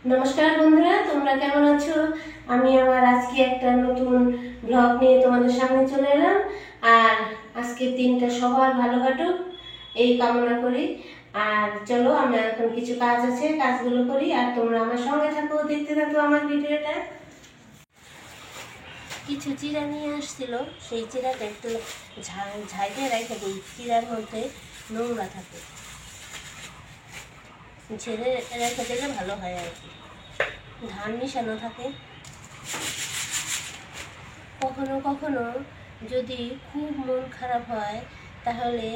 নমস্কার বন্ধুরা, তোমরা কেমন আছো? আমি আবার আজকে একটা নতুন ব্লগ নিয়ে তোমাদের সামনে চলে এলাম। আর আজকের দিনটা সবার ভালো কাটুক এই কামনা করি। আর চলো, আমরা এখন কিছু কাজ আছে, কাজগুলো করি আর তোমরা আমার সঙ্গে থাকো, দেখতে থাকো আমার ভিডিওটা। কিছু চিড়া নিয়ে আসছিল, সেই চিড়াটা একটু ঝাইতে রেখে দিই। চিড়ার মধ্যে নোংরা থাকে, ছেড়ে রেখে দিলে ভালো হয় আর কি। ধান মিশানো থাকে। কখনো কখনো যদি খুব মন খারাপ হয়, তাহলে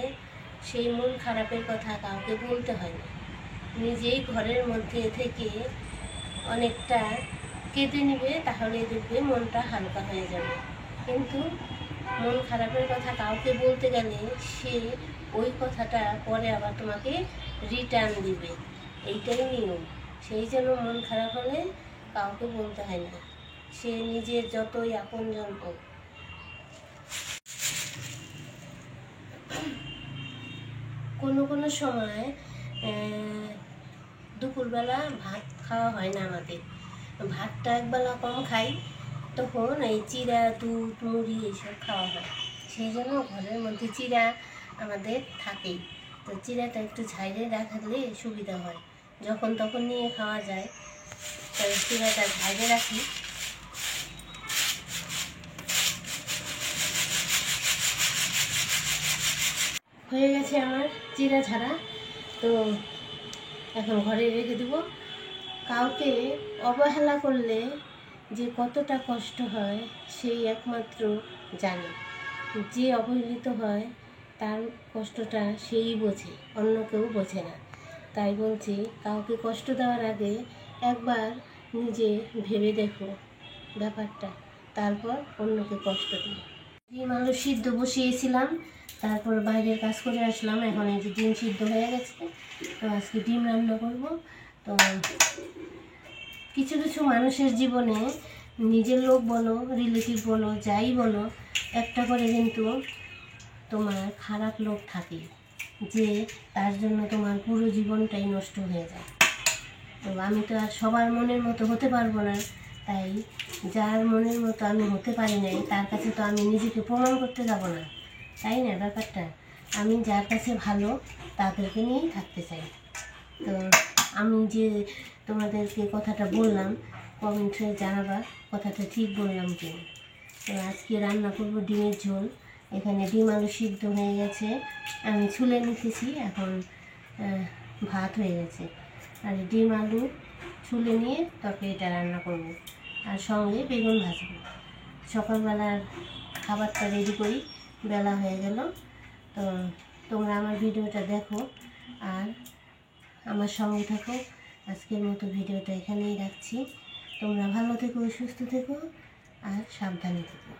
সেই মন খারাপের কথা কাউকে বলতে হয় না, নিজেই ঘরের মধ্যে থেকে অনেকটা কেঁদে নিবে, তাহলে দেখবে মনটা হালকা হয়ে যাবে। কিন্তু মন খারাপের কথা কাউকে বলতে গেলে সে ওই কথাটা পরে আবার তোমাকে রিটার্ন দিবে, এইটাই নিয়ম। সেই জন্য মন খারাপ হলে কাউকে বলতে হয় না, সে নিজের যতই আপনজন হোক। কোনো কোনো সময় দুপুরবেলা ভাত খাওয়া হয় না আমাদের, ভাতটা একবেলা কম খাই, তখন এই চিড়া, দুধ, মুড়ি এইসব খাওয়া হয়। সেই জন্য ঘরের মধ্যে চিড়া আমাদের থাকেই। তো চিড়াটা একটু ঝাইরে রাখলে সুবিধা হয়, যখন তখন নিয়ে খাওয়া যায়। তাই চিড়াটা ঝাইরে রাখি। হয়ে গেছে আমার চিড়া ঝাড়া, তো এখন ঘরে রেখে দেব। কাউকে অবহেলা করলে যে কতটা কষ্ট হয় সেই একমাত্র জানে। যে অবহেলিত হয় তার কষ্টটা সেই বোঝে, অন্য কেউ বোঝে না। তাই বলছি, কাউকে কষ্ট দেওয়ার আগে একবার নিজে ভেবে দেখো ব্যাপারটা, তারপর অন্যকে কষ্ট দিও। ডিম আলু সিদ্ধ বসিয়েছিলাম, তারপর বাইরের কাজ করে আসলাম। এখন এই যে ডিম সিদ্ধ হয়ে গেছে, তো আজকে ডিম রান্না করব। তো কিছু কিছু মানুষের জীবনে, নিজের লোক বলো, রিলেটিভ বলো, যাই বলো, একটা করে কিন্তু তোমার খারাপ লোক থাকে, যে তার জন্য তোমার পুরো জীবনটাই নষ্ট হয়ে যায়। তো আমি তো আর সবার মনের মতো হতে পারবো না, তাই যার মনের মতো আমি হতে পারি নাই তার কাছে তো আমি নিজেকে প্রমাণ করতে যাব না, তাই না ব্যাপারটা? আমি যার কাছে ভালো তাদেরকে নিয়েই থাকতে চাই। তো আমি যে তোমাদেরকে কথাটা বললাম, কমেন্টে জানাবা কথাটা ঠিক বললাম কি। তো আজকে রান্না করবো ডিমের ঝোল। এখানে ডিম আলু সিদ্ধ হয়ে গেছে, আমি ছুলে নিতেছি। এখন ভাত হয়ে গেছে, আর ডিম আলু ছুলে নিয়ে তরকারিটা রান্না করব, আর সঙ্গে বেগুন ভাজবো। সকালবেলার খাবারটা রেডি করি, বেলা হয়ে গেল। তো তোমরা আমার ভিডিওটা দেখো আর আমার সঙ্গে থাকো। আজকের মতো ভিডিওটা এখানেই রাখছি। তোমরা ভালো থেকো, সুস্থ থেকো আর সাবধানে থেকো।